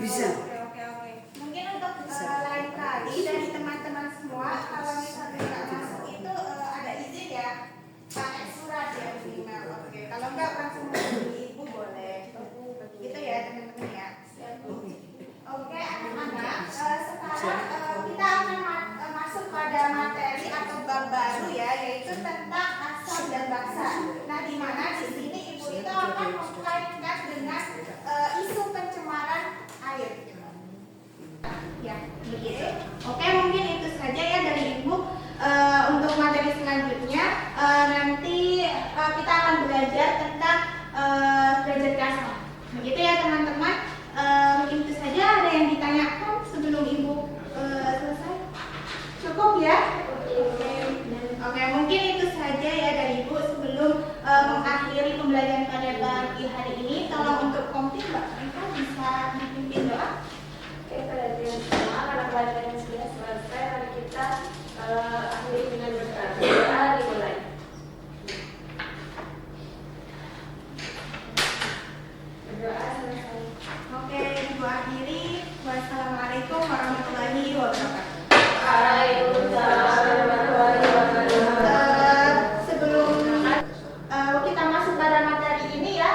Bisa. Oke. Mungkin untuk lain kali dari teman-teman semua, kalau misalnya nggak masuk itu ada izin ya, pakai surat ya, email. Oke. Kalau nggak langsung hubungi ibu boleh. Gitu ya teman-teman ya. Oke anak-anak, sekarang kita akan masuk pada materi atau bab baru ya, yaitu tentang asam dan basa. Nah, di mana di sini ibu itu akan mengkaitkan dengan isu pencemaran air. Ya, begitu. Oke, mungkin itu saja ya dari ibu. Untuk materi selanjutnya nanti kita akan belajar tentang derajat keasaman. Begitu ya teman-teman. Mungkin itu saja. Ada yang ditanyakan sebelum ibu selesai? Cukup ya? Oke, mungkin itu saja ya dari ibu sebelum mengakhiri pembelajaran pada pagi hari ini. Tolong untuk komplit Mbak Rika bisa dipimpin doa. Oke, pada yang semua karena pelajaran sudah selesai, mari kita akhiri dengan berdoa. Dimulai. Berdoa selesai. Oke, ibu akhiri. Wassalamualaikum warahmatullahi wabarakatuh. Waalaikumsalam warahmatullahi wabarakatuh. Sebelum kita masuk pada materi ini ya,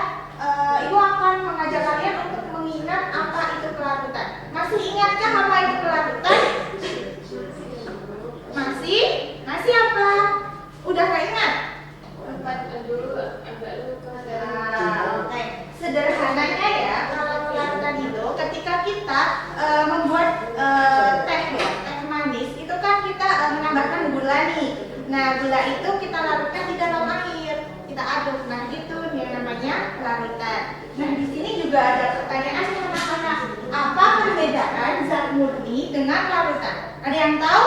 ibu akan mengajak kalian untuk mengingat apa itu kelarutan. Masih ingatkah apa itu kelarutan? Masih apa? Udah gak ingat? Dulu agak lupa. Oke. Sederhananya ya, kalau kelarutan itu ketika kita membuat teh manis, itu kan kita menambahkan gula nih. Nah, gula itu kita larutkan di dalam air, kita aduk. Nah, itu yang namanya larutan. Nah, di sini juga ada pertanyaan anak-anak. Apa perbedaan zat murni dengan larutan? Ada yang tahu?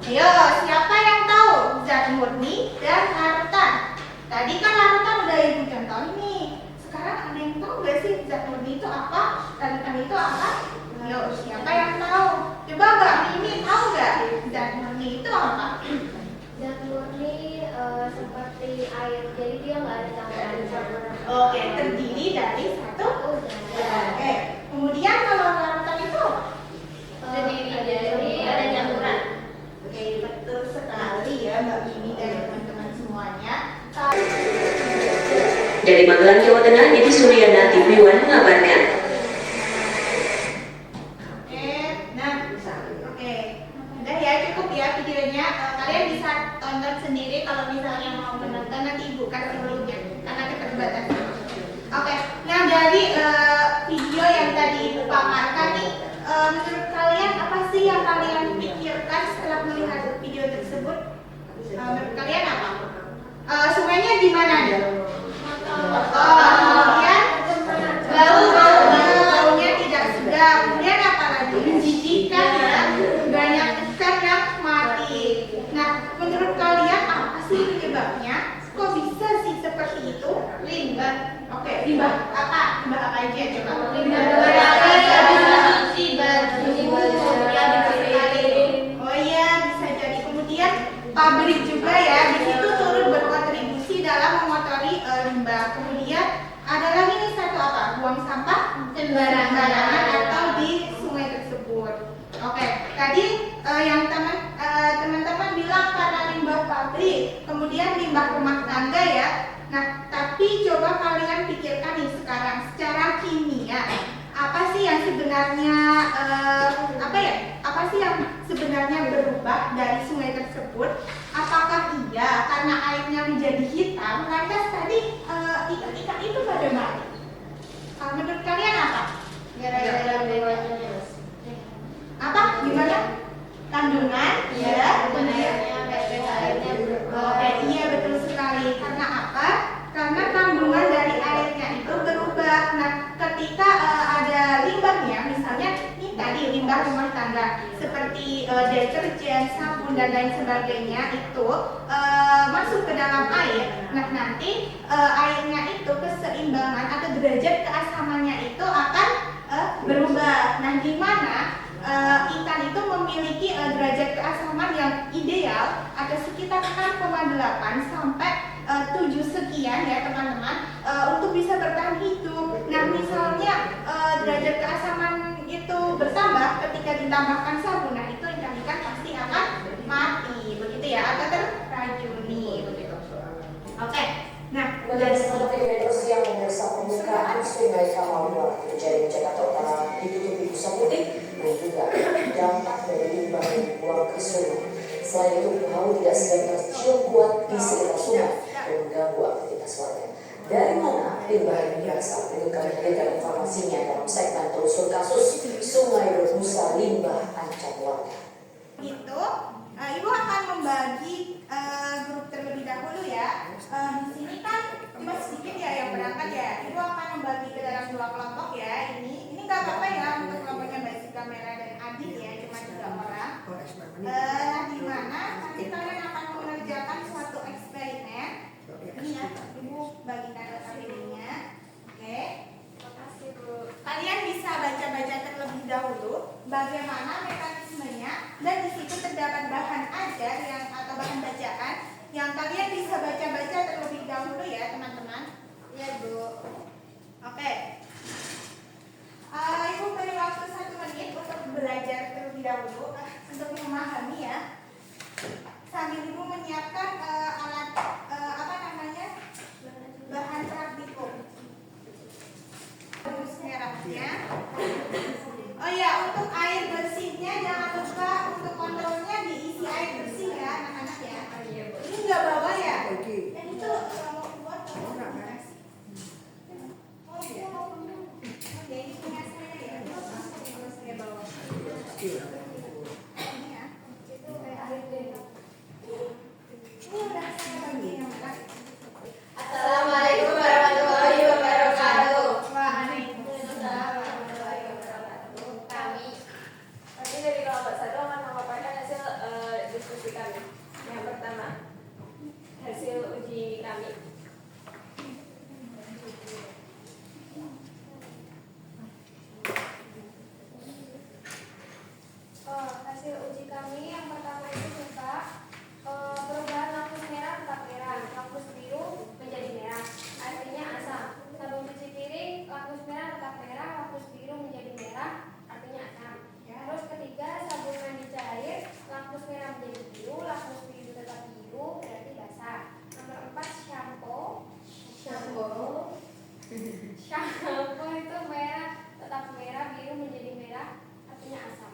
Ayo, siapa yang tahu zat murni dan larutan? Tadi kan larutan udah ibu contohin nih. Sekarang ada yang tahu gak sih zat murni itu apa? Larutan itu apa? Ayo, siapa yang tahu? Coba Mbak Mimi tahu gak zat murni itu apa? Zat murni seperti air, jadi dia nggak ada campuran campuran. Oke, terdiri dari satu. Oke. Kemudian kalau larutan itu Terdiri dari ada campuran. Oke, betul sekali ya Mbak Mimi dan teman-teman semuanya. Dari Magelang, Jawa Tengah, Niti Suryana TV1 mengabarkan. Oke. Udah ya, cukup ya videonya. Kalian bisa tonton sendiri kalau misalnya mau menonton, nanti ibu kasih linknya karena keterbatasan. Oke. Nah, dari video yang tadi ibu paparkan nih, menurut kalian apa sih yang kalian pikirkan setelah melihat video tersebut? Menurut kalian apa? Sungainya di mana nih? Kemudian baunya tidak sedap. Kemudian apa lagi? Menjijikan ya, banyak ikan yang mati. Nah, menurut kalian apa sih penyebabnya? Kok bisa sih seperti itu? Limbah. Oke, limbah apa? Limbah apa aja coba? Limbah Oh iya, bisa jadi. Kemudian pabrik juga ya, di situ turut berkontribusi dalam mengotori limbah. Kemudian ada lagi nih satu apa? Buang sampah sembarangan atau di sungai tersebut. Oke, tadi yang teman-teman bilang karena limbah pabrik, kemudian limbah rumah tangga ya. Nah, tapi coba kalian pikirkan nih sekarang secara kimia, apa sih yang sebenarnya apa sih yang sebenarnya berubah dari sungai tersebut? Apakah iya karena airnya menjadi hitam, lantas tadi ikan-ikan itu pada mati? Menurut kalian apa? Apa? Gimana? Kandungan? Iya. Oke, iya betul sekali. Karena apa? Karena kandungan dari airnya itu berubah. Nah, ketika ada limbahnya, misalnya ini tadi limbah rumah tangga seperti deterjen, sabun dan lain sebagainya itu masuk ke dalam air. Nah, nanti airnya itu keseimbangan atau derajat keasamannya itu akan berubah. Nah, di mana ikan itu memiliki derajat keasaman yang ideal ada sekitar 6,8 sampai 7 sekian ya teman-teman untuk bisa bertahan hidup. Nah, misalnya derajat keasaman itu ketika ditambahkan sabun, nah itu ikan-ikan pasti akan mati, begitu ya, atau terracuni, begitu. Oke, nah Menjadi seperti terus yang memeriksa permukaan sungai Kamalua terjadi Jakarta Utara ditutupi busa putih dan juga dampak dari limbah yang dibuang ke sungai. Selain itu, bau tidak sedang tercium kuat di sekitar sungai dan mengganggu aktivitas warga. Dari mana limbah ini berasal? Berikut kami hadirkan informasinya dalam segmen telusur kasus Sungai Berbusa Limbah Ancam Warga. itu Ibu akan membagi grup terlebih dahulu ya. Di sini kan cuma sedikit ya yang berangkat ya. Ibu akan membagi ke dalam 2 kelompok ya. Ini nggak apa-apa ya untuk kelompoknya Mbak Sika Merah dan Adit ya, cuma 3 orang. Di mana nanti kalian akan mengerjakan suatu eksperimen. Ini ya, Ibu bagikan notabene-nya. Oke. Makasih Bu. Kalian bisa baca-baca terlebih dahulu bagaimana mekanismenya, dan di situ terdapat bahan ajar yang atau bahan bacaan yang kalian bisa baca-baca terlebih dahulu ya teman-teman. Iya Bu. Oke. Ibu beri waktu 1 menit untuk belajar terlebih dahulu untuk memahami ya. Sambil Ibu menyiapkan alat bahan praktikum. Terus merahnya. Oh ya, untuk air bersihnya jangan lupa untuk kontrolnya diisi air bersih ya anak-anak ya. Iya Bu. Ini nggak bawa ya? Dan itu mau buat kamu kasih. Oh iya mau punya. Oke, ini punya saya ya. Terus saya bawa. Ini ya. Itu kayak air deh. Ini udah saya bagi yang berat. Assalamualaikum warahmatullahi wabarakatuh. Waalaikumsalam warahmatullahi wabarakatuh. Kami dari kelompok 1 akan memaparkan hasil diskusi kami. Yang pertama, hasil uji kami. Hasil uji kami yang pertama itu tentang perubahan lampu merah tetap merah, lampu biru menjadi merah, artinya asam. Sabun cuci piring, lampu merah tetap merah, lampu biru menjadi merah, artinya asam. Terus ketiga, sabun mandi cair, lampu merah menjadi biru, lampu biru tetap biru, berarti basah. Nomor 4, shampoo itu merah tetap merah, biru menjadi merah, artinya asam.